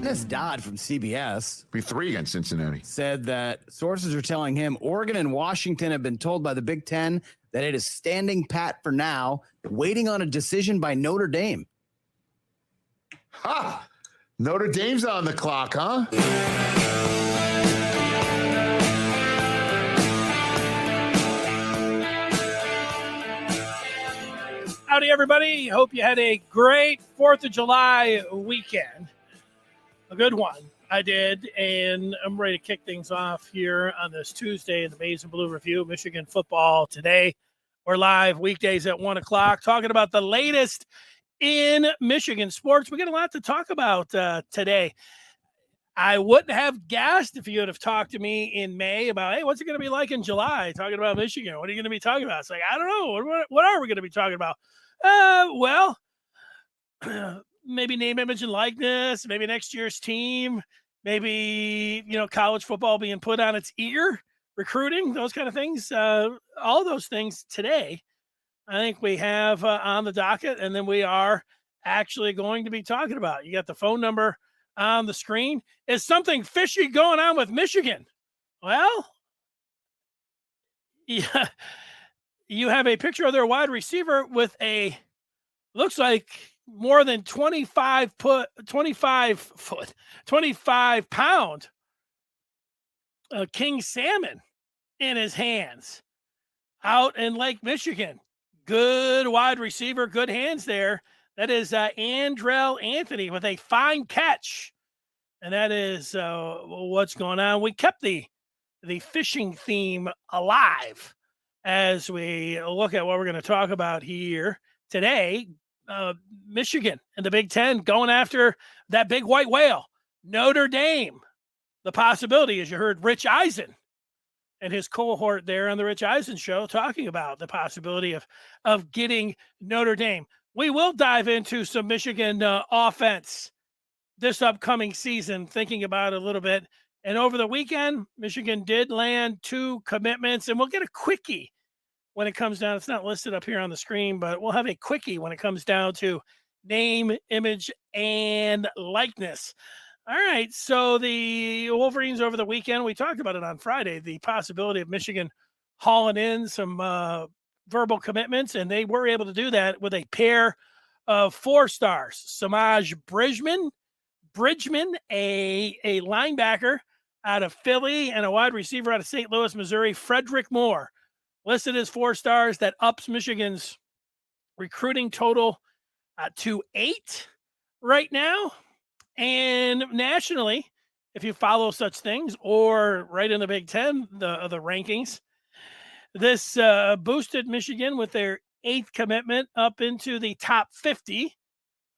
Dennis Dodd from CBS, Be 3 against Cincinnati, said that sources are telling him Oregon and Washington have been told by the Big Ten that it is standing pat for now, waiting on a decision by Notre Dame. Ha! Notre Dame's on the clock, huh? Howdy, everybody. Hope you had a great 4th of July weekend. A good one. I did, and I'm ready to kick things off here on this Tuesday in the Maize and Blue Review, Michigan football today. We're live weekdays at 1 o'clock talking about the latest in Michigan sports. We got a lot to talk about today. I wouldn't have guessed if you would have talked to me in May about, hey, what's it going to be like in July talking about Michigan? What are you going to be talking about? It's like, I don't know. What are we going to be talking about? Well, maybe name, image, and likeness, maybe next year's team, maybe, college football being put on its ear, recruiting, those kind of things. All those things today, I think we have on the docket, and then we are actually going to be talking about. You got the phone number on the screen. Is something fishy going on with Michigan? Well, yeah, you have a picture of their wide receiver with looks like more than 25 pound king salmon in his hands out in Lake Michigan. Good wide receiver, good hands there. That is Andrel Anthony with a fine catch. And that is what's going on. We kept the fishing theme alive as we look at what we're going to talk about here today. Michigan and the Big Ten going after that big white whale. Notre Dame. The possibility, as you heard Rich Eisen and his cohort there on the Rich Eisen show talking about the possibility of getting Notre Dame. We will dive into some Michigan offense this upcoming season, thinking about it a little bit. And over the weekend, Michigan did land 2 commitments, and we'll get a quickie when it comes down. It's not listed up here on the screen, but we'll have a quickie when it comes down to name, image, and likeness. All right, so the Wolverines over the weekend, we talked about it on Friday, the possibility of Michigan hauling in some verbal commitments, and they were able to do that with a pair of 4 stars. Samaj Bridgman, a linebacker out of Philly, and a wide receiver out of St. Louis, Missouri, Frederick Moore, listed as 4 stars. That ups Michigan's recruiting total to 8 right now. And nationally, if you follow such things, or right in the Big Ten, the rankings, this boosted Michigan with their 8th commitment up into the top 50.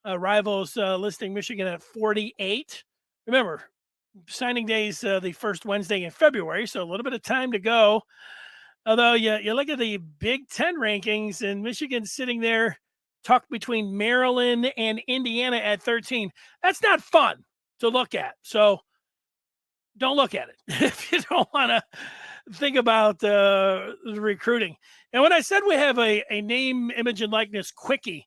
Rivals listing Michigan at 48. Remember, signing days the first Wednesday in February, so a little bit of time to go. Although you look at the Big Ten rankings, and Michigan sitting there tucked between Maryland and Indiana at 13. That's not fun to look at. So don't look at it if you don't want to think about the recruiting. And when I said we have a name, image, and likeness quickie,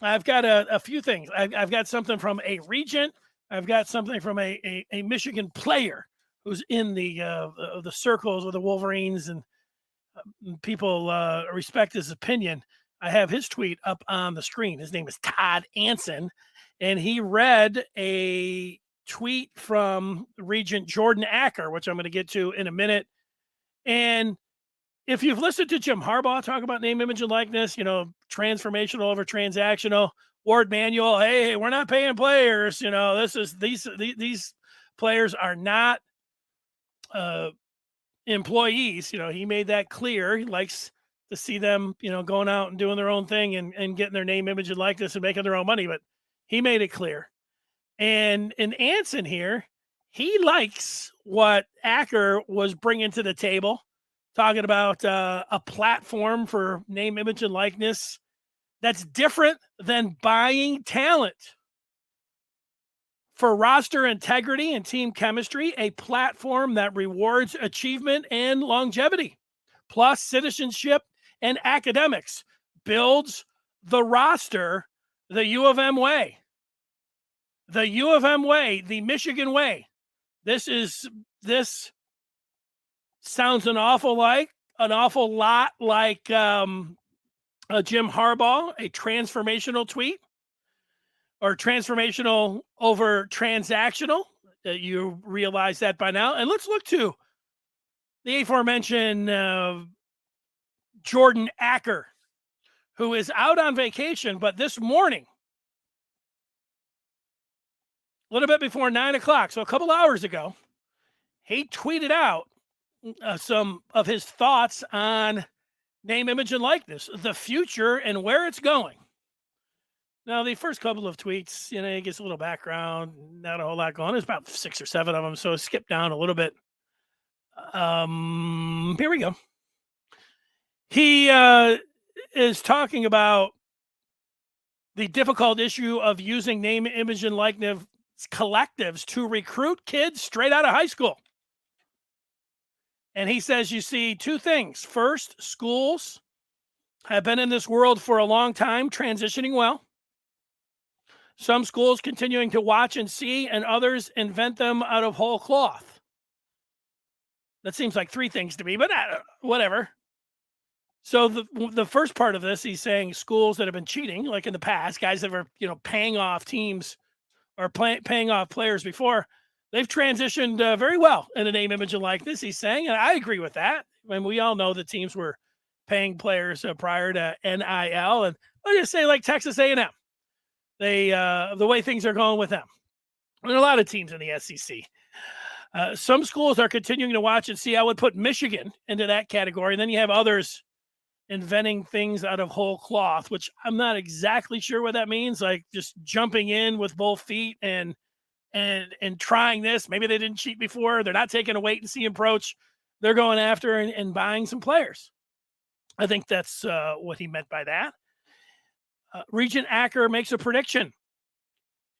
I've got a few things. I've got something from a regent. I've got something from a Michigan player who's in the circles of the Wolverines, and people respect his opinion. I have his tweet up on the screen. His name is Todd Anson, and he read a tweet from Regent Jordan Acker, which I'm going to get to in a minute. And if you've listened to Jim Harbaugh talk about name, image, and likeness, transformational over transactional, Ward Manuel, hey, we're not paying players. These players are not employees. He made that clear. He likes to see them, going out and doing their own thing and getting their name, image, and likeness and making their own money. But he made it clear. And Anson here, he likes what Acker was bringing to the table, talking about a platform for name, image, and likeness that's different than buying talent. For roster integrity and team chemistry, a platform that rewards achievement and longevity, plus citizenship and academics, builds the roster the U of M way. The U of M way, the Michigan way. This sounds an awful lot like Jim Harbaugh, a transformational tweet, or transformational over transactional. You realize that by now. And let's look to the aforementioned Jordan Acker, who is out on vacation, but this morning, a little bit before 9 o'clock, so a couple hours ago, he tweeted out some of his thoughts on name, image, and likeness, the future, and where it's going. Now, the first couple of tweets, it gets a little background, not a whole lot going. There's about 6 or 7 of them, so skip down a little bit. Here we go. He is talking about the difficult issue of using name, image, and likeness collectives to recruit kids straight out of high school. And he says, you see 2 things. First, schools have been in this world for a long time, transitioning well. Some schools continuing to watch and see, and others invent them out of whole cloth. That seems like 3 things to me, but whatever. So the first part of this, he's saying schools that have been cheating, like in the past, guys that were paying off teams or paying off players before, they've transitioned very well in the name, image, and likeness, he's saying, and I agree with that. And we all know that teams were paying players prior to NIL, and I'll just say like Texas A&M, they the way things are going with them, and a lot of teams in the SEC. Some schools are continuing to watch and see. I would put Michigan into that category, and then you have others inventing things out of whole cloth, which I'm not exactly sure what that means. Like just jumping in with both feet and trying this. Maybe they didn't cheat before. They're not taking a wait and see approach. They're going after and buying some players. I think that's what he meant by that. Regent Acker makes a prediction.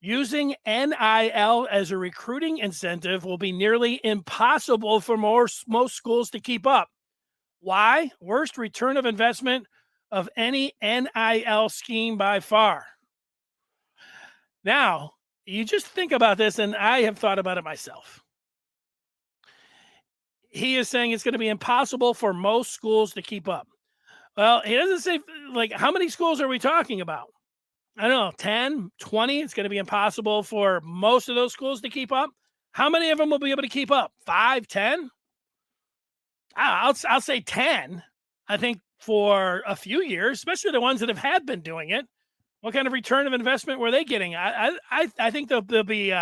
Using NIL as a recruiting incentive will be nearly impossible for most schools to keep up. Why? Worst return of investment of any NIL scheme by far. Now, you just think about this, and I have thought about it myself. He is saying it's going to be impossible for most schools to keep up. Well, he doesn't say, like, how many schools are we talking about? I don't know, 10, 20? It's going to be impossible for most of those schools to keep up. How many of them will be able to keep up? 5, 10? I'll say 10. I think for a few years, especially the ones that have been doing it. What kind of return of investment were they getting? I think there'll be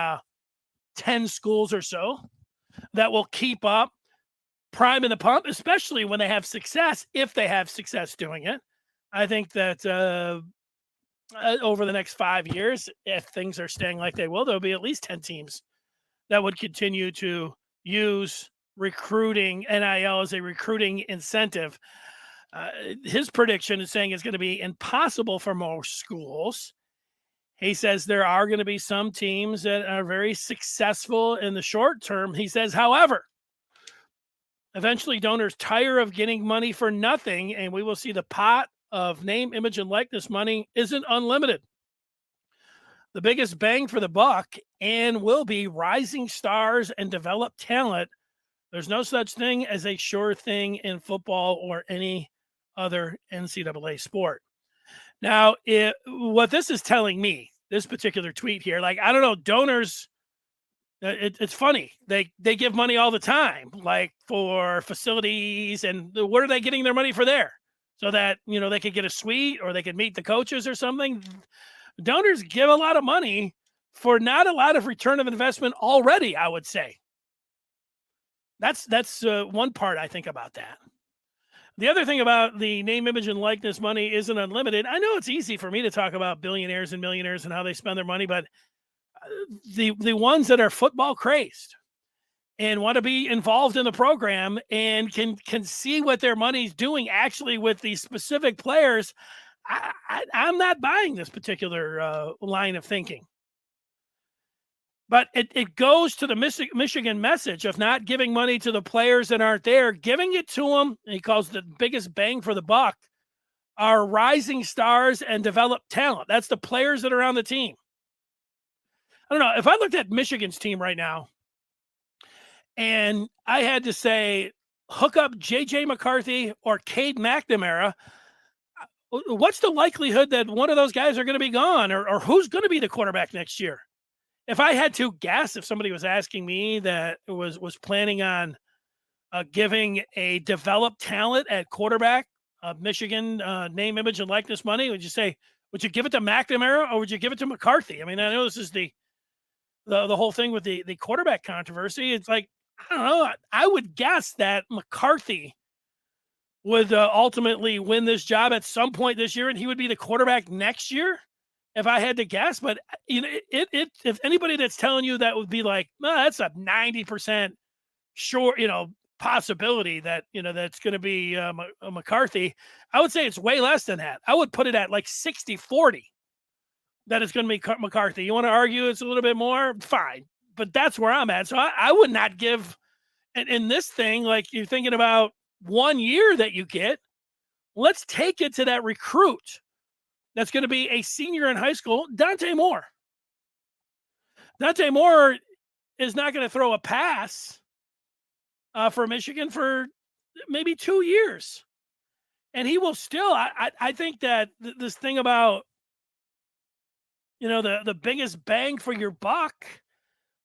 10 schools or so that will keep up, priming the pump, especially when they have success, if they have success doing it. I think that over the next 5 years, if things are staying like they will, there'll be at least 10 teams that would continue to use recruiting NIL as a recruiting incentive. His prediction is saying it's going to be impossible for most schools. He says there are going to be some teams that are very successful in the short term. He says, however, eventually donors tire of getting money for nothing, and we will see the pot of name, image, and likeness money isn't unlimited. The biggest bang for the buck and will be rising stars and developed talent. There's no such thing as a sure thing in football or any other NCAA sport. Now, what this is telling me, this particular tweet here, like, I don't know, donors, it's funny. They give money all the time, like for facilities, and where are they getting their money for there? So that, they could get a suite or they could meet the coaches or something. Donors give a lot of money for not a lot of return of investment already, I would say. That's one part I think about that. The other thing about the name, image, and likeness money isn't unlimited. I know it's easy for me to talk about billionaires and millionaires and how they spend their money, but the ones that are football crazed and want to be involved in the program and can see what their money's doing actually with these specific players, I'm not buying this particular line of thinking. But it goes to the Michigan message of not giving money to the players that aren't there, giving it to them, and he calls the biggest bang for the buck, are rising stars and developed talent. That's the players that are on the team. I don't know. If I looked at Michigan's team right now and I had to say, hook up J.J. McCarthy or Cade McNamara, what's the likelihood that one of those guys are going to be gone, or who's going to be the quarterback next year? If I had to guess, if somebody was asking me that was planning on giving a developed talent at quarterback, Michigan name, image, and likeness money, would you give it to McNamara or would you give it to McCarthy? I mean, I know this is the whole thing with the quarterback controversy. It's like, I don't know. I would guess that McCarthy would ultimately win this job at some point this year, and he would be the quarterback next year, if I had to guess. But you know, if anybody that's telling you that would be like, that's a 90% sure, possibility that that's going to be a McCarthy, I would say it's way less than that. I would put it at like 60-40 that it's going to be McCarthy. You want to argue it's a little bit more? Fine. But that's where I'm at. So I would not give, in this thing, like you're thinking about 1 year that you get, let's take it to that recruit that's going to be a senior in high school, Dante Moore. Dante Moore is not going to throw a pass for Michigan for maybe 2 years. And he will still, I think that this thing about, the biggest bang for your buck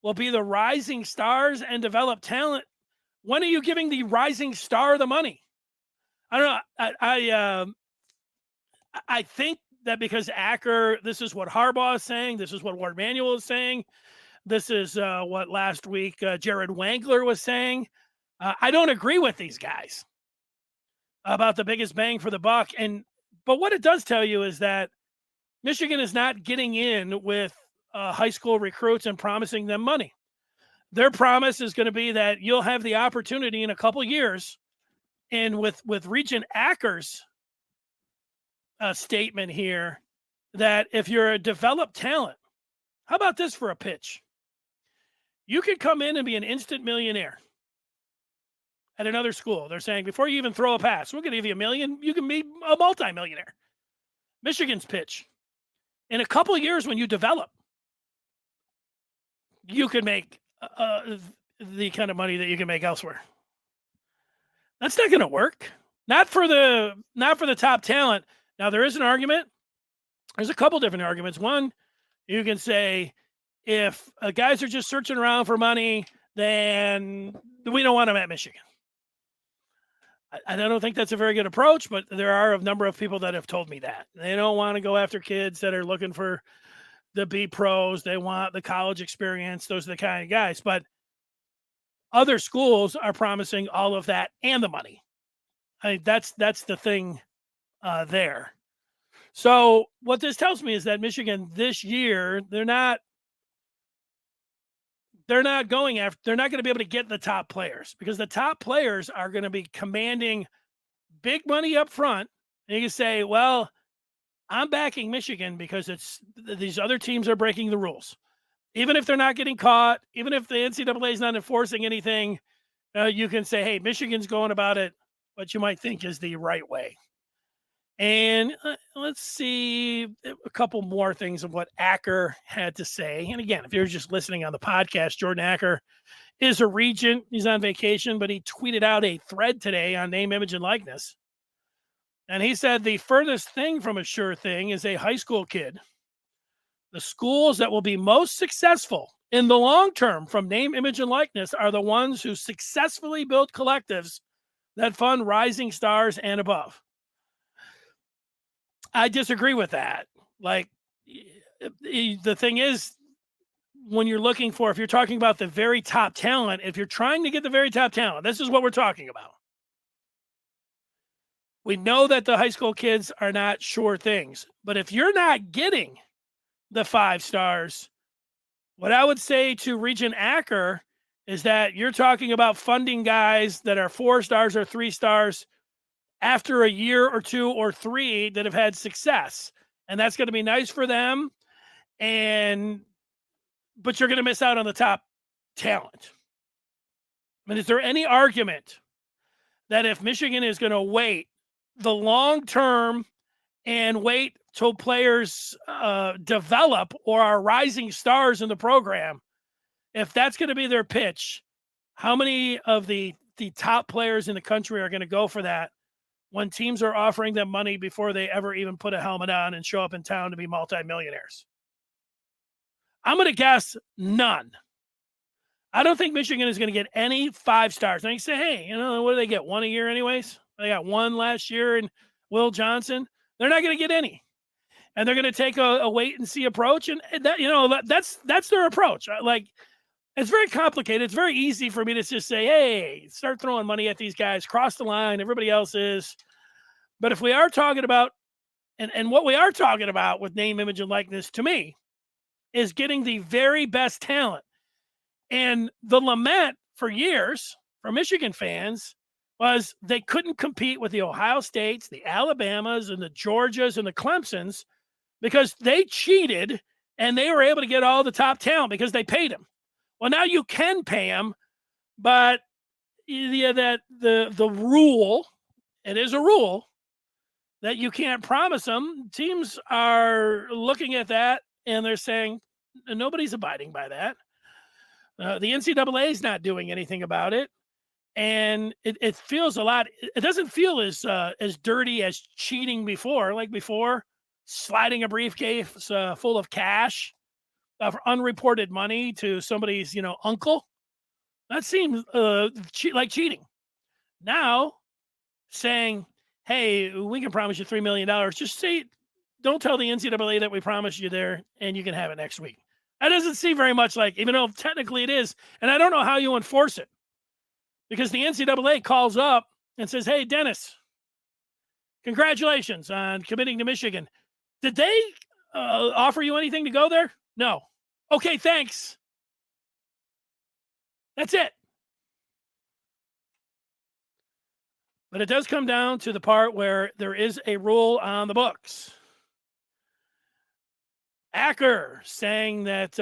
will be the rising stars and developed talent. When are you giving the rising star the money? I don't know. I think that because Acker, this is what Harbaugh is saying. This is what Ward Manuel is saying. This is what last week Jared Wangler was saying. I don't agree with these guys about the biggest bang for the buck. But what it does tell you is that Michigan is not getting in with high school recruits and promising them money. Their promise is going to be that you'll have the opportunity in a couple years. And with Regent Acker's statement here, that if you're a developed talent, how about this for a pitch? You can come in and be an instant millionaire at another school. They're saying, before you even throw a pass, we're going to give you $1 million. You can be a multimillionaire. Michigan's pitch: in a couple of years, when you develop, you can make the kind of money that you can make elsewhere. That's not going to work. Not for the top talent. Now, there is an argument. There's a couple different arguments. One, you can say, if guys are just searching around for money, then we don't want them at Michigan. I don't think that's a very good approach, but there are a number of people that have told me that. They don't want to go after kids that are looking for the B pros. They want the college experience. Those are the kind of guys. But other schools are promising all of that and the money. That's the thing there. So what this tells me is that Michigan this year, they're not going after, they're not going to be able to get the top players, because the top players are going to be commanding big money up front. And you can say, well, I'm backing Michigan because these other teams are breaking the rules. Even if they're not getting caught, even if the NCAA is not enforcing anything, you can say, hey, Michigan's going about it what you might think is the right way. And let's see a couple more things of what Acker had to say. And again, if you're just listening on the podcast, Jordan Acker is a regent. He's on vacation, but he tweeted out a thread today on name, image, and likeness. And he said the furthest thing from a sure thing is a high school kid. The schools that will be most successful in the long term from name, image, and likeness are the ones who successfully build collectives that fund rising stars and above. I disagree with that. Like, the thing is, when you're looking for, if you're talking about the very top talent, if you're trying to get the very top talent, this is what we're talking about. We know that the high school kids are not sure things, but if you're not getting the 5 stars, what I would say to Regent Acker is that you're talking about funding guys that are 4 stars or 3 stars after a year or 2 or 3 that have had success. And that's going to be nice for them. But you're going to miss out on the top talent. I mean, is there any argument that if Michigan is going to wait the long term and wait till players develop or are rising stars in the program, if that's going to be their pitch, how many of the top players in the country are going to go for that when teams are offering them money before they ever even put a helmet on and show up in town to be multimillionaires? I'm going to guess none. I don't think Michigan is going to get any 5 stars. And you say, hey, what do they get? 1 a year anyways? They got 1 last year in Will Johnson. They're not going to get any. And they're going to take a wait and see approach. And that, that's their approach. Like, it's very complicated. It's very easy for me to just say, hey, start throwing money at these guys, cross the line, everybody else is. But if we are talking about, and what we are talking about with name, image, and likeness, to me, is getting the very best talent. And the lament for years for Michigan fans was they couldn't compete with the Ohio States, the Alabamas, and the Georgias, and the Clemsons because they cheated and they were able to get all the top talent because they paid them. Well, now you can pay them, but the rule, it is a rule that you can't promise them. Teams are looking at that and they're saying nobody's abiding by that. The NCAA is not doing anything about it, and it feels a lot. It doesn't feel as dirty as cheating before. Like before, sliding a briefcase full of cash for unreported money to somebody's uncle. That seems like cheating. Now, saying, "Hey, we can promise you $3 million." Just say, don't tell the NCAA that we promised you there, and you can have it next week. That doesn't seem very much like, even though technically it is, and I don't know how you enforce it, because the NCAA calls up and says, hey, Dennis, congratulations on committing to Michigan. Did they offer you anything to go there? No. Okay, thanks. That's it. But it does come down to the part where there is a rule on the books. Acker saying that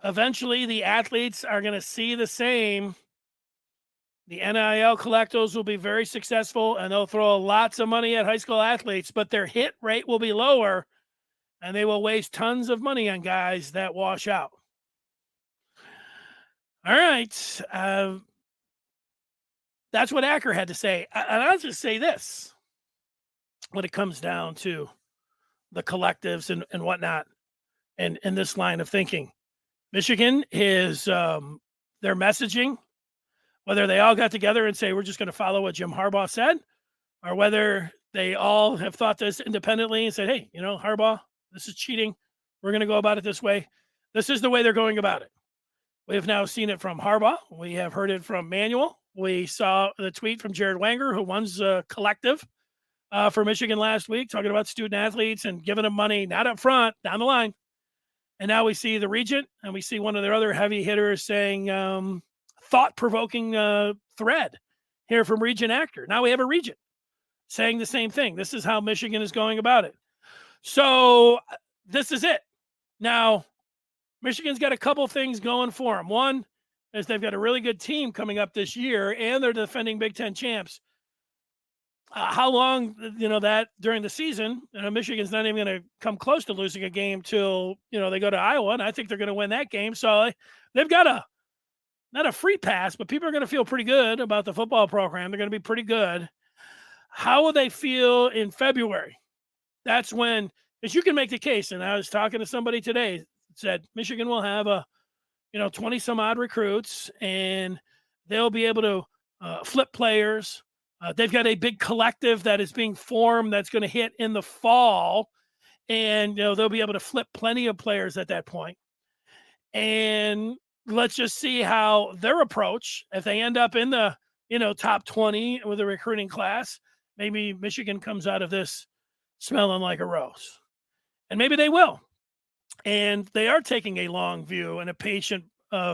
eventually the athletes are going to see the same. The NIL collectors will be very successful and they'll throw lots of money at high school athletes, but their hit rate will be lower and they will waste tons of money on guys that wash out. All right. That's what Acker had to say. And I'll just say this when it comes down to the collectives and whatnot, and this line of thinking. Michigan is their messaging, whether they all got together and say, we're just going to follow what Jim Harbaugh said, or whether they all have thought this independently and said, hey, Harbaugh, this is cheating. We're going to go about it this way. This is the way they're going about it. We have now seen it from Harbaugh. We have heard it from Manuel. We saw the tweet from Jared Wanger, who runs a collective for Michigan last week, talking about student athletes and giving them money, not up front, down the line. And now we see the Regent, and we see one of their other heavy hitters saying thought-provoking thread here from Regent Actor. Now we have a Regent saying the same thing. This is how Michigan is going about it. So this is it. Now, Michigan's got a couple things going for them. One is they've got a really good team coming up this year, and they're defending Big Ten champs. How long, that during the season, Michigan's not even going to come close to losing a game till, they go to Iowa, and I think they're going to win that game. So they've got not a free pass, but people are going to feel pretty good about the football program. They're going to be pretty good. How will they feel in February? That's when, because you can make the case, and I was talking to somebody today, said Michigan will have 20 some odd recruits, and they'll be able to flip players. They've got a big collective that is being formed that's going to hit in the fall, and they'll be able to flip plenty of players at that point. And let's just see how their approach, if they end up in the top 20 with a recruiting class, maybe Michigan comes out of this smelling like a rose, and maybe they will. And they are taking a long view and a patient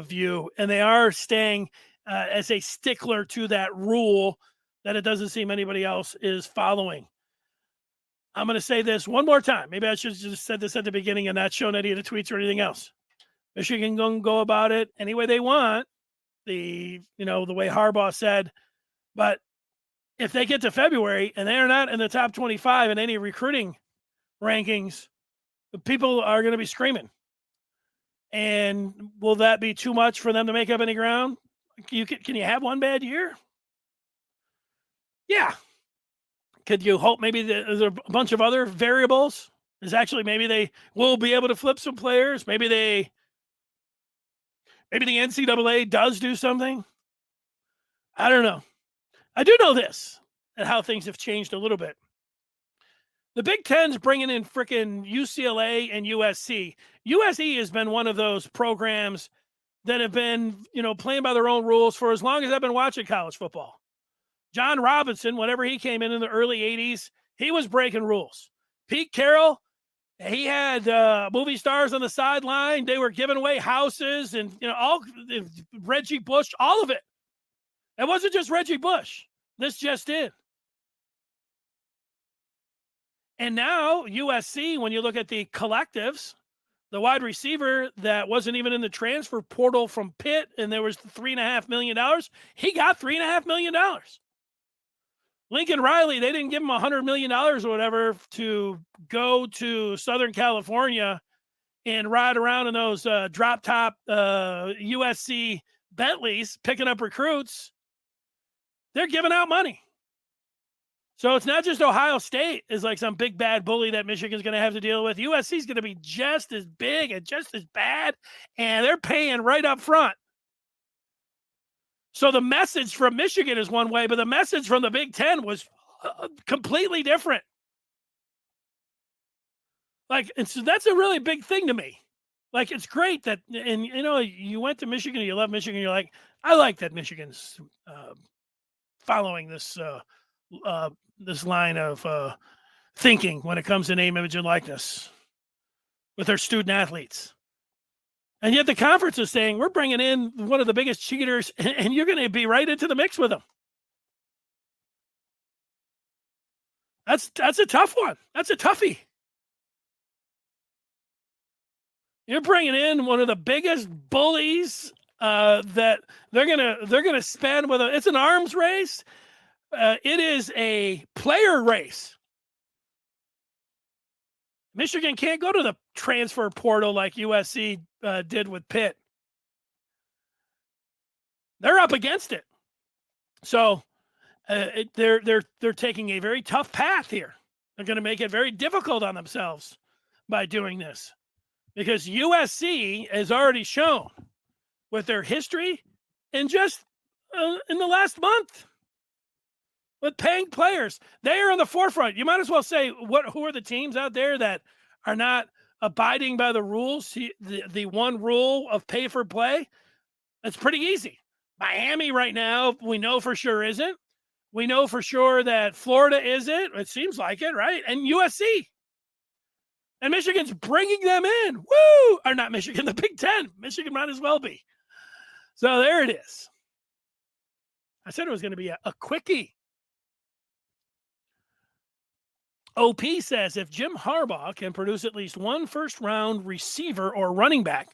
view, and they are staying as a stickler to that rule that it doesn't seem anybody else is following. I'm going to say this one more time. Maybe I should have just said this at the beginning and not shown any of the tweets or anything else. Michigan going to go about it any way they want, the way Harbaugh said, but if they get to February and they are not in the top 25 in any recruiting rankings, people are going to be screaming. And will that be too much for them to make up any ground? Can you have one bad year? Yeah. Could you hope maybe there's a bunch of other variables? Is actually maybe they will be able to flip some players. Maybe the NCAA does do something. I don't know. I do know this, and how things have changed a little bit. The Big Ten's bringing in frickin' UCLA and USC. USC has been one of those programs that have been, playing by their own rules for as long as I've been watching college football. John Robinson, whenever he came in the early 80s, he was breaking rules. Pete Carroll, he had movie stars on the sideline. They were giving away houses and, all Reggie Bush, all of it. It wasn't just Reggie Bush. This just did. And now USC, when you look at the collectives, the wide receiver that wasn't even in the transfer portal from Pitt, and there was $3.5 million, he got $3.5 million. Lincoln Riley, they didn't give him $100 million or whatever to go to Southern California and ride around in those drop top USC Bentleys picking up recruits. They're giving out money. So it's not just Ohio State is like some big bad bully that Michigan's going to have to deal with. USC is going to be just as big and just as bad, and they're paying right up front. So the message from Michigan is one way, but the message from the Big Ten was completely different. And so that's a really big thing to me. It's great that, and you went to Michigan, you love Michigan, you're like, I like that Michigan's following this this line of thinking when it comes to name, image, and likeness with their student athletes. And yet the conference is saying, we're bringing in one of the biggest cheaters, and you're going to be right into the mix with them. That's a tough one. That's a toughie. You're bringing in one of the biggest bullies that they're gonna spend with it's an arms race. It is a player race. Michigan can't go to the transfer portal like USC did with Pitt. They're up against it. So they're taking a very tough path here. They're going to make it very difficult on themselves by doing this, because USC has already shown with their history and just in the last month with paying players, they are in the forefront. You might as well say, who are the teams out there that are not abiding by the rules, the one rule of pay for play? That's pretty easy. Miami right now, we know for sure isn't. We know for sure that Florida isn't. It seems like it, right? And USC. And Michigan's bringing them in. Woo! Or not Michigan, the Big Ten. Michigan might as well be. So there it is. I said it was going to be a quickie. OP says if Jim Harbaugh can produce at least one first-round receiver or running back,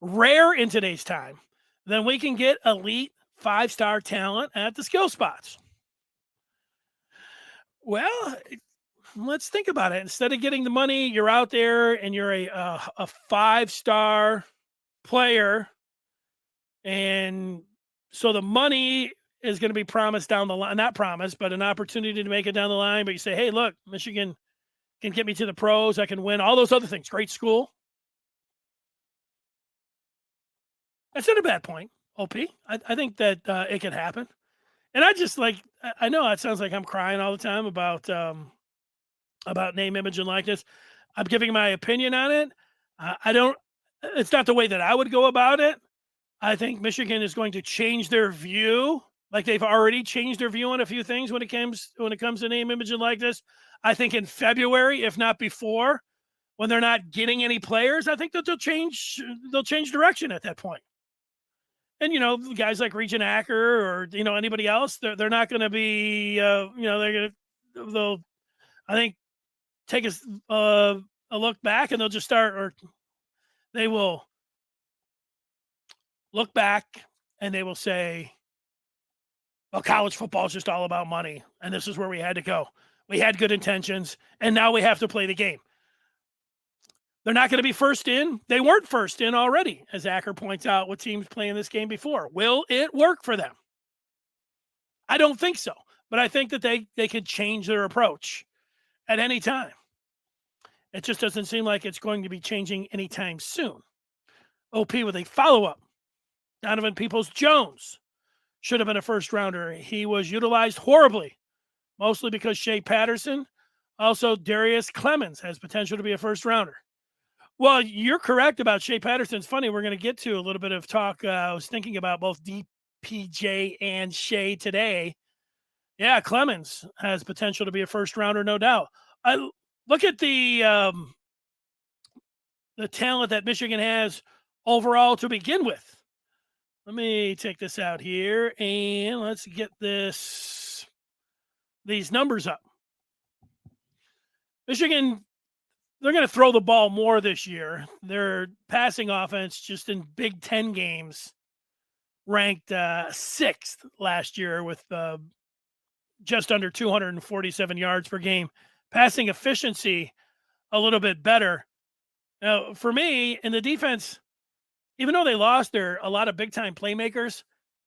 rare in today's time, then we can get elite five-star talent at the skill spots. Well, let's think about it. Instead of getting the money, you're out there and you're a five-star player, and so the money is going to be promised down the line. Not promised, but an opportunity to make it down the line. But you say, hey, look, Michigan can get me to the pros. I can win all those other things. Great school. That's not a bad point, OP. I think that it can happen. And I know it sounds like I'm crying all the time about name, image, and likeness. I'm giving my opinion on it. It's not the way that I would go about it. I think Michigan is going to change their view, like they've already changed their view on a few things when it comes to name, image, and likeness. I think in February, if not before, when they're not getting any players, I think that they'll change direction at that point. And, guys like Regent Acker or, anybody else, they're not going to be, they'll, I think, take a look back, and they'll just they will look back and they will say, well, college football is just all about money, and this is where we had to go. We had good intentions, and now we have to play the game. They're not going to be first in. They weren't first in already, as Acker points out, with teams playing this game before. Will it work for them? I don't think so, but I think that they could change their approach at any time. It just doesn't seem like it's going to be changing anytime soon. OP with a follow-up. Donovan Peoples-Jones should have been a first-rounder. He was utilized horribly, mostly because Shea Patterson. Also, Darius Clemens has potential to be a first-rounder. Well, you're correct about Shea Patterson. It's funny, we're going to get to a little bit of talk. I was thinking about both DPJ and Shea today. Yeah, Clemens has potential to be a first-rounder, no doubt. Look at the talent that Michigan has overall to begin with. Let me take this out here, and let's get these numbers up. Michigan, they're going to throw the ball more this year. Their passing offense, just in Big Ten games, ranked 6th last year with just under 247 yards per game. Passing efficiency, a little bit better. Now, for me, in the defense, even though they lost a lot of big-time playmakers,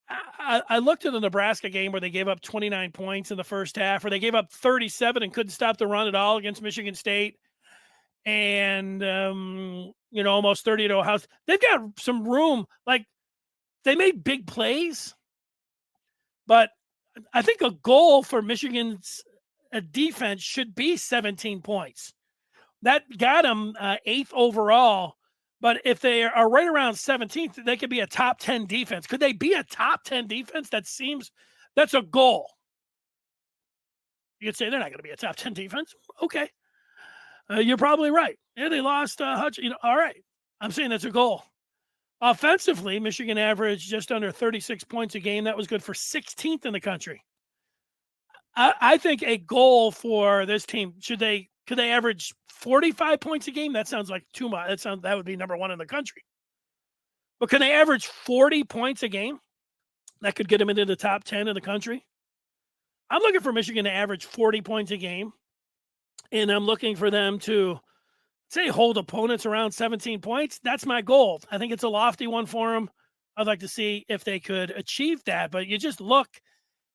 I looked at the Nebraska game where they gave up 29 points in the first half, or they gave up 37 and couldn't stop the run at all against Michigan State. And, almost 30 to a house. They've got some room. Like, they made big plays, but I think a goal for Michigan's defense should be 17 points. That got them 8th overall. But if they are right around 17th, they could be a top 10 defense. Could they be a top 10 defense? That's a goal. You could say they're not going to be a top 10 defense. Okay. You're probably right. Yeah, they lost Hutch. All right. I'm saying that's a goal. Offensively, Michigan averaged just under 36 points a game. That was good for 16th in the country. I think a goal for this team, could they average 45 points a game? That sounds like too much. That would be number 1 in the country. But can they average 40 points a game? That could get them into the top 10 in the country. I'm looking for Michigan to average 40 points a game. And I'm looking for them to, say, hold opponents around 17 points. That's my goal. I think it's a lofty one for them. I'd like to see if they could achieve that. But you just look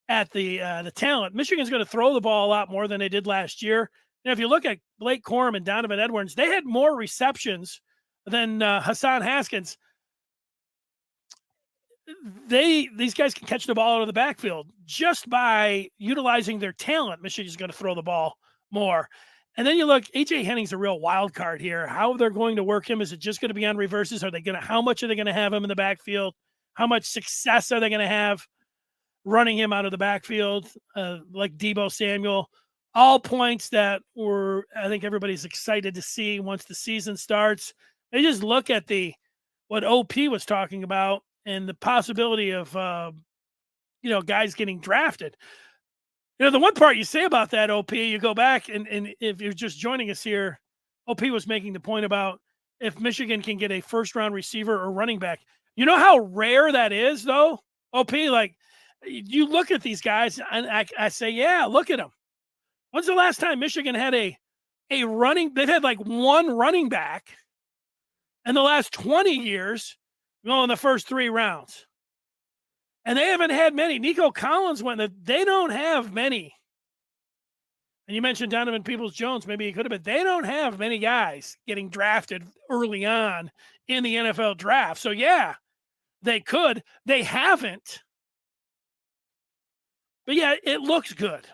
at the talent. Michigan's going to throw the ball a lot more than they did last year. And if you look at Blake Corum and Donovan Edwards, they had more receptions than Hassan Haskins. These guys can catch the ball out of the backfield just by utilizing their talent. Michigan's going to throw the ball more. And then you look, AJ Henning's a real wild card here. How they're going to work him? Is it just going to be on reverses? How much are they going to have him in the backfield? How much success are they going to have running him out of the backfield, like Deebo Samuel? All points that I think everybody's excited to see once the season starts. They just look at what OP was talking about and the possibility of, guys getting drafted. The one part you say about that, OP, you go back and if you're just joining us here, OP was making the point about if Michigan can get a first-round receiver or running back. You know how rare that is, though, OP? Like, you look at these guys, and I say, yeah, look at them. When's the last time Michigan had a running – they've had like one running back in the last 20 years in the first 3 rounds. And they haven't had many. Nico Collins went – they don't have many. And you mentioned Donovan Peoples-Jones. Maybe he could have been. They don't have many guys getting drafted early on in the NFL draft. So, yeah, they could. They haven't. But, yeah, it looks good.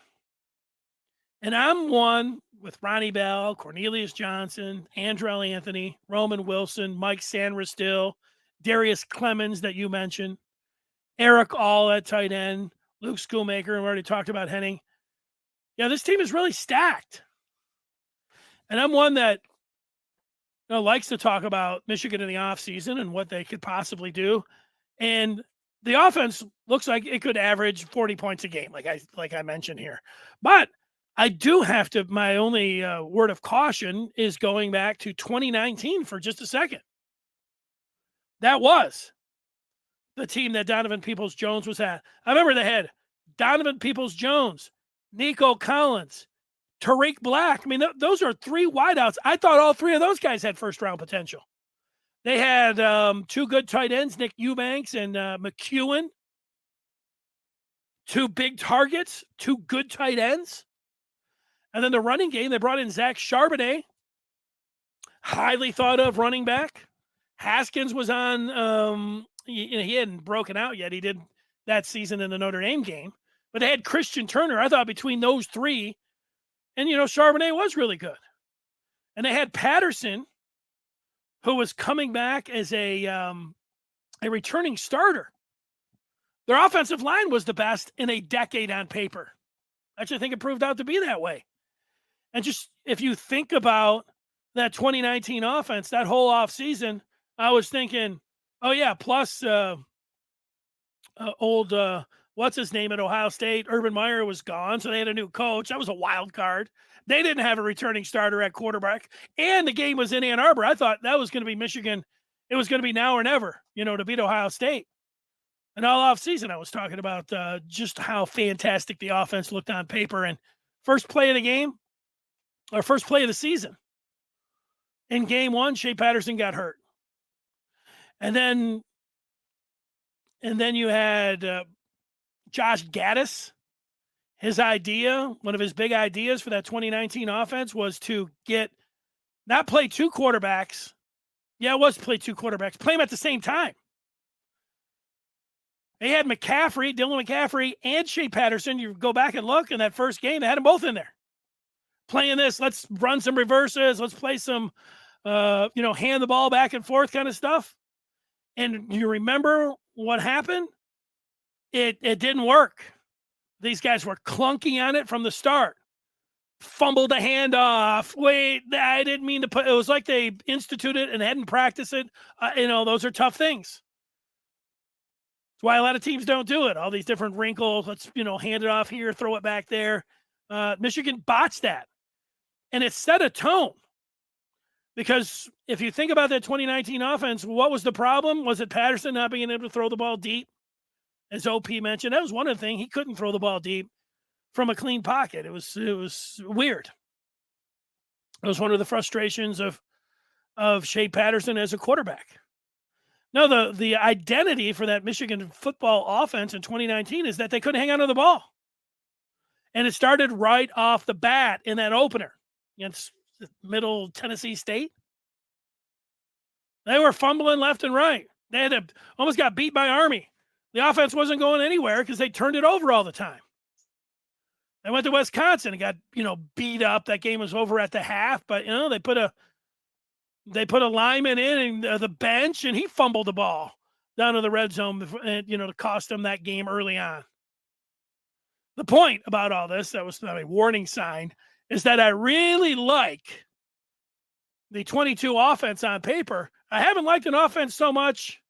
And I'm one with Ronnie Bell, Cornelius Johnson, Andrel Anthony, Roman Wilson, Mike Sanderstill, Darius Clemens that you mentioned, Eric All at tight end, Luke Schoolmaker, and we already talked about Henning. Yeah, this team is really stacked. And I'm one that likes to talk about Michigan in the offseason and what they could possibly do. And the offense looks like it could average 40 points a game, like I mentioned here. But I do have to, my only word of caution is going back to 2019 for just a second. That was the team that Donovan Peoples-Jones was at. I remember they had Donovan Peoples-Jones, Nico Collins, Tariq Black. I mean, those are 3 wideouts. I thought all 3 of those guys had first-round potential. They had 2 good tight ends, Nick Eubanks and McEwen. 2 big targets, 2 good tight ends. And then the running game, they brought in Zach Charbonnet, highly thought of running back. Haskins was on, he hadn't broken out yet. He did that season in the Notre Dame game. But they had Christian Turner. I thought between those 3, and, Charbonnet was really good. And they had Patterson, who was coming back as a returning starter. Their offensive line was the best in a decade on paper. I actually think it proved out to be that way. And just if you think about that 2019 offense, that whole offseason, I was thinking, oh, yeah, plus what's his name at Ohio State? Urban Meyer was gone, so they had a new coach. That was a wild card. They didn't have a returning starter at quarterback, and the game was in Ann Arbor. I thought that was going to be Michigan. It was going to be now or never, to beat Ohio State. And all offseason, I was talking about just how fantastic the offense looked on paper. And first play of the game, or first play of the season, in game 1, Shea Patterson got hurt. And then you had Josh Gaddis. His idea, one of his big ideas for that 2019 offense was to not play 2 quarterbacks. Yeah, it was play 2 quarterbacks. Play them at the same time. They had Dylan McCaffrey, and Shea Patterson. You go back and look in that first game, they had them both in there. Playing this, let's run some reverses. Let's play some, hand the ball back and forth kind of stuff. And you remember what happened? It didn't work. These guys were clunky on it from the start. Fumbled the handoff. Wait, I didn't mean to put. It was like they instituted and hadn't practiced it. Those are tough things. That's why a lot of teams don't do it. All these different wrinkles. Let's hand it off here, throw it back there. Michigan botched that, and it set a tone. Because if you think about that 2019 offense, what was the problem? Was it Patterson not being able to throw the ball deep? As OP mentioned, that was one of the things. He couldn't throw the ball deep from a clean pocket. It was weird. It was one of the frustrations of Shea Patterson as a quarterback. No, the identity for that Michigan football offense in 2019 is that they couldn't hang on to the ball. And it started right off the bat in that opener against Middle Tennessee State. They were fumbling left and right. They almost got beat by Army. The offense wasn't going anywhere because they turned it over all the time. They went to Wisconsin and got, beat up. That game was over at the half, but they put a lineman in the bench, and he fumbled the ball down to the red zone, to cost them that game early on. The point about all this, that was a warning sign, is that I really like the 22 offense on paper. I haven't liked an offense so much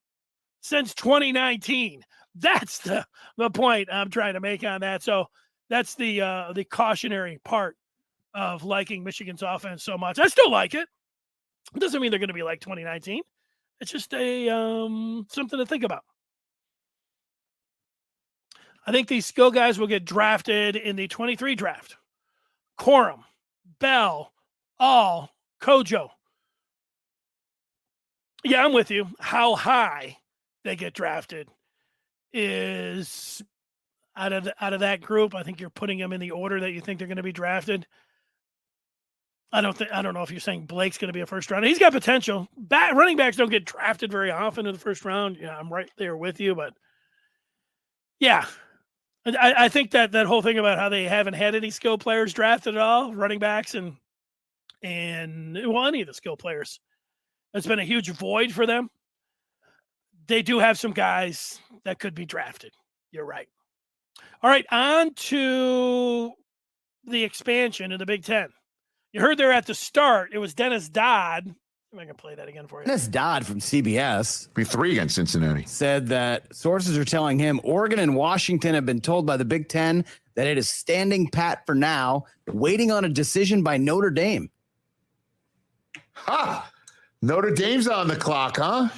since 2019. That's the point I'm trying to make on that. So that's the cautionary part of liking Michigan's offense so much. I still like it. It doesn't mean they're going to be like 2019. It's just something to think about. I think these skill guys will get drafted in the 23 draft. Corum, Bell, All, Kojo. Yeah, I'm with you. How high they get drafted is out of that group. I think you're putting them in the order that you think they're going to be drafted. I don't know if you're saying Blake's going to be a first rounder. He's got potential. Running backs don't get drafted very often in the first round. Yeah, I'm right there with you, but yeah, I think that whole thing about how they haven't had any skill players drafted at all, running backs and any of the skill players, it's been a huge void for them. They do have some guys that could be drafted. You're right. All right, on to the expansion in the Big Ten. You heard there at the start, it was Dennis Dodd. I'm going to play that again for you. Dennis Dodd from CBS. Be 3 against Cincinnati. Said that sources are telling him Oregon and Washington have been told by the Big Ten that it is standing pat for now, waiting on a decision by Notre Dame. Ha! Notre Dame's on the clock, huh?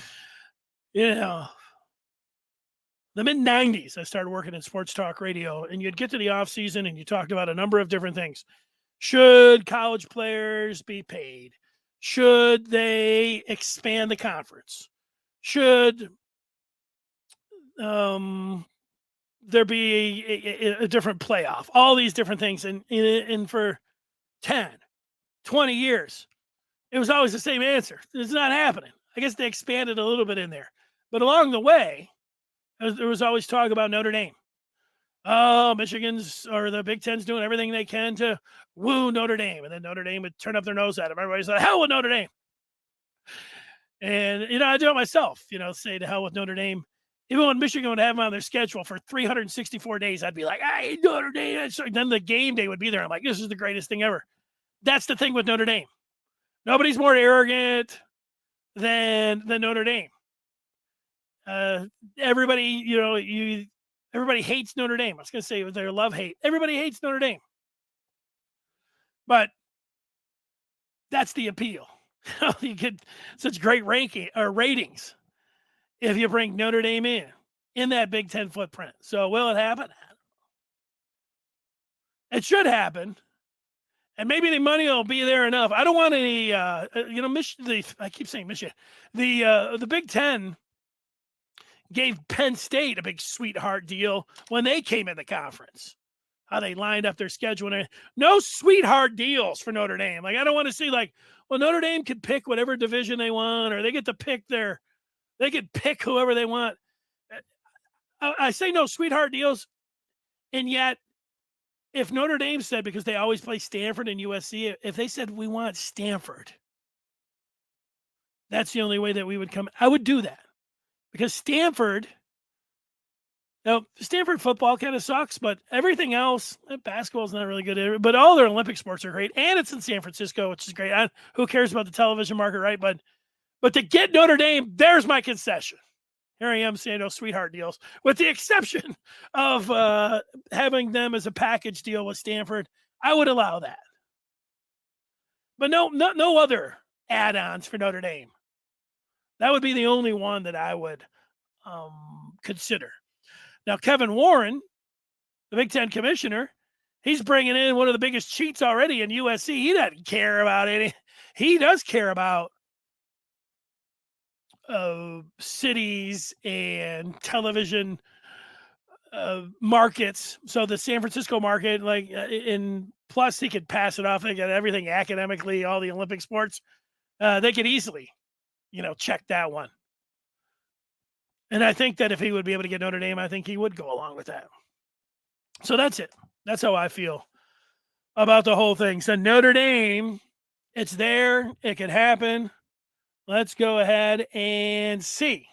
the mid-90s, I started working in sports talk radio, and you'd get to the off season and you talked about a number of different things. Should college players be paid? Should they expand the conference? Should there be a different playoff? All these different things. And for 10, 20 years, it was always the same answer. It's not happening. I guess they expanded a little bit in there. But along the way, there was always talk about Notre Dame. Oh, Michigan's or the Big Ten's doing everything they can to woo Notre Dame. And then Notre Dame would turn up their nose at them. Everybody's like, hell with Notre Dame. And, I do it myself, say to hell with Notre Dame. Even when Michigan would have them on their schedule for 364 days, I'd be like, hey, Notre Dame. Then the game day would be there. I'm like, this is the greatest thing ever. That's the thing with Notre Dame. Nobody's more arrogant than Notre Dame. Everybody, everybody hates Notre Dame. I was going to say with their love-hate. Everybody hates Notre Dame. But that's the appeal. You get such great ratings if you bring Notre Dame in that Big Ten footprint. So will it happen? It should happen. And maybe the money will be there enough. I don't want any, I keep saying Michigan. The Big Ten gave Penn State a big sweetheart deal when they came in the conference. How they lined up their schedule. And no sweetheart deals for Notre Dame. Like, I don't want to see Notre Dame could pick whatever division they want, or they get to pick they could pick whoever they want. I say no sweetheart deals. And yet, if Notre Dame said, because they always play Stanford and USC, if they said, we want Stanford, that's the only way that we would come. I would do that. Because Stanford football kind of sucks, but everything else, basketball is not really good. But all their Olympic sports are great, and it's in San Francisco, which is great. Who cares about the television market, right? But to get Notre Dame, there's my concession. Here I am saying no sweetheart deals, with the exception of having them as a package deal with Stanford. I would allow that, but no other add-ons for Notre Dame. That would be the only one that I would consider. Now, Kevin Warren, the Big Ten commissioner, he's bringing in one of the biggest cheats already in USC. He doesn't care about any. He does care about cities and television markets. So the San Francisco market, plus he could pass it off. They got everything academically, all the Olympic sports. They could easily check that one. And I think that if he would be able to get Notre Dame, I think he would go along with that. So that's it. That's how I feel about the whole thing. So Notre Dame, it's there. It could happen. Let's go ahead and see.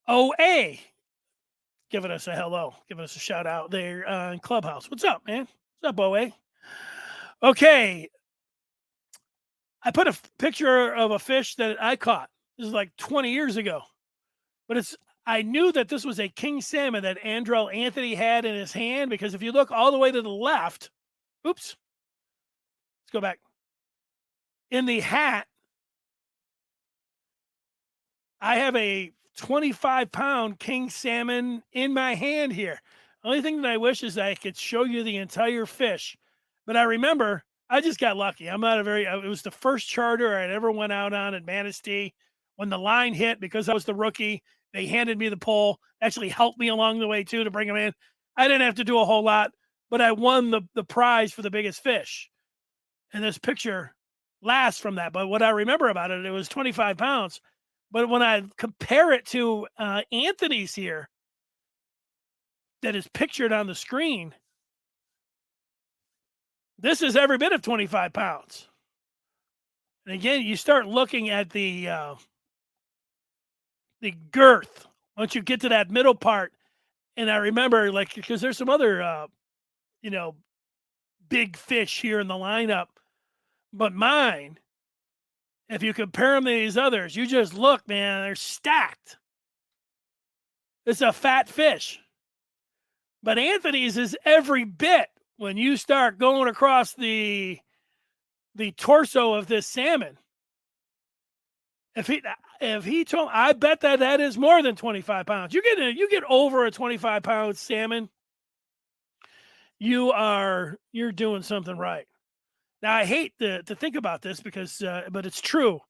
OA giving us a hello, giving us a shout out there in Clubhouse. What's up, man? What's up, OA? Okay. I put a picture of a fish that I caught. This is like 20 years ago. But I knew that this was a king salmon that Andrel Anthony had in his hand, because if you look all the way to the left, let's go back. In the hat, I have a 25-pound king salmon in my hand here. Only thing that I wish is I could show you the entire fish. But I remember I just got lucky. It was the first charter I'd ever went out on at Manistee. When the line hit, because I was the rookie, they handed me the pole. Actually helped me along the way, too, to bring them in. I didn't have to do a whole lot, but I won the prize for the biggest fish. And this picture lasts from that. But what I remember about it, it was 25 pounds. But when I compare it to Anthony's here, that is pictured on the screen, this is every bit of 25 pounds. And again, you start looking at the girth once you get to that middle part. And I remember, because there's some other, big fish here in the lineup. But mine, if you compare them to these others, you just look, man, they're stacked. It's a fat fish. But Anthony's is every bit. When you start going across the torso of this salmon, If he told, I bet that is more than 25 pounds. You get over a 25-pound salmon, you're doing something right. Now I hate to think about this because, but it's true.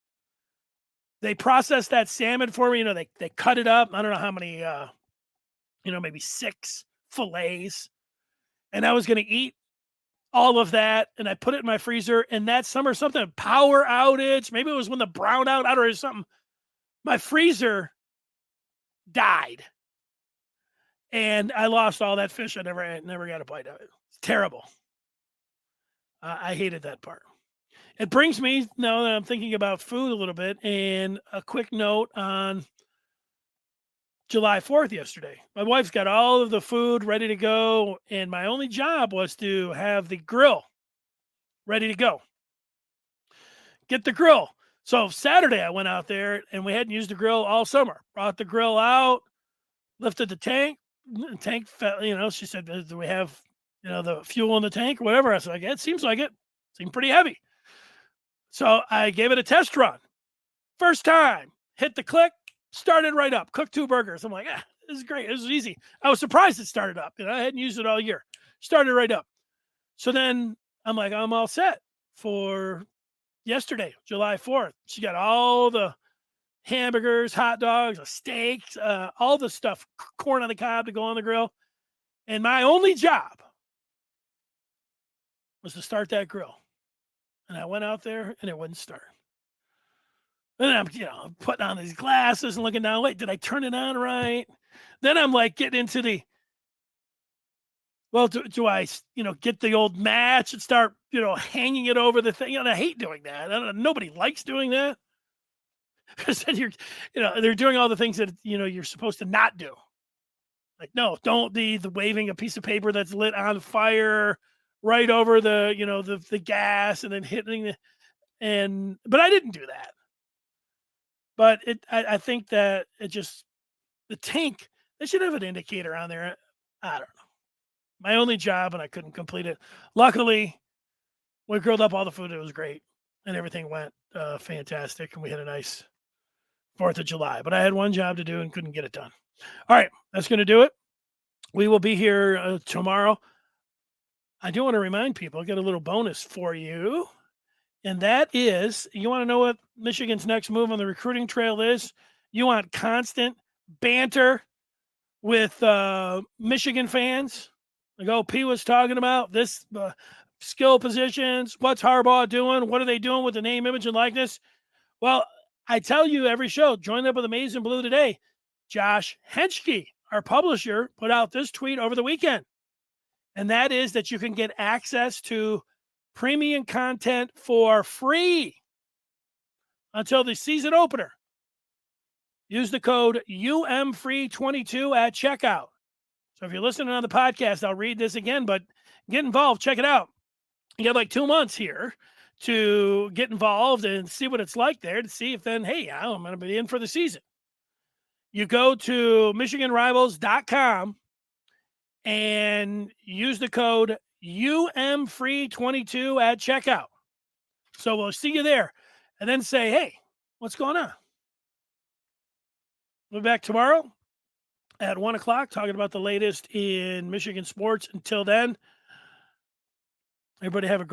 They process that salmon for me. They cut it up. I don't know how many, maybe 6 fillets, and I was going to eat all of that, and I put it in my freezer. And that summer, something power outage. Maybe it was when the brownout. I don't know, something. My freezer died, and I lost all that fish. I never got a bite of it. It's terrible. I hated that part. It brings me, now that I'm thinking about food a little bit, and a quick note on July 4th yesterday. My wife's got all of the food ready to go, and my only job was to have the grill ready to go. Get the grill. So Saturday I went out there, and we hadn't used the grill all summer. Brought the grill out, lifted the tank. The tank fell, she said, do we have, the fuel in the tank or whatever? I said, it seems like it. Seemed pretty heavy. So I gave it a test run. First time, hit the click, started right up, cooked 2 burgers. I'm like, this is great. This is easy. I was surprised it started up. I hadn't used it all year. Started right up. So then I'm like, I'm all set for yesterday, July 4th. She got all the hamburgers, hot dogs, steaks, all the stuff, corn on the cob to go on the grill. And my only job was to start that grill. And I went out there, and it wouldn't start. And I'm, putting on these glasses and looking down. Wait, did I turn it on right? Then I'm like getting into the, well, do I, get the old match and start, hanging it over the thing? And I hate doing that. Nobody likes doing that. Because then they're doing all the things that, you're supposed to not do. Like, no, don't the waving a piece of paper that's lit on fire right over the, the gas and then hitting but I didn't do that. But I think that the tank, they should have an indicator on there. I don't know. My only job, and I couldn't complete it. Luckily, we grilled up all the food. It was great. And everything went fantastic. And we had a nice 4th of July. But I had one job to do and couldn't get it done. All right. That's going to do it. We will be here tomorrow. I do want to remind people, I got a little bonus for you. And that is, you want to know what Michigan's next move on the recruiting trail is? You want constant banter with Michigan fans? Like, P was talking about this skill positions. What's Harbaugh doing? What are they doing with the name, image, and likeness? Well, I tell you every show, join up with Amazing Blue today. Josh Henschke, our publisher, put out this tweet over the weekend. And that is that you can get access to premium content for free until the season opener. Use the code UMFree22 at checkout. So if you're listening on the podcast, I'll read this again, but get involved. Check it out. You got like 2 months here to get involved and see what it's like there to see if then, hey, I'm going to be in for the season. You go to michiganrivals.com and use the code UMFree22 at checkout. So we'll see you there. And then say, hey, what's going on? We'll be back tomorrow at 1 o'clock talking about the latest in Michigan sports. Until then, everybody have a great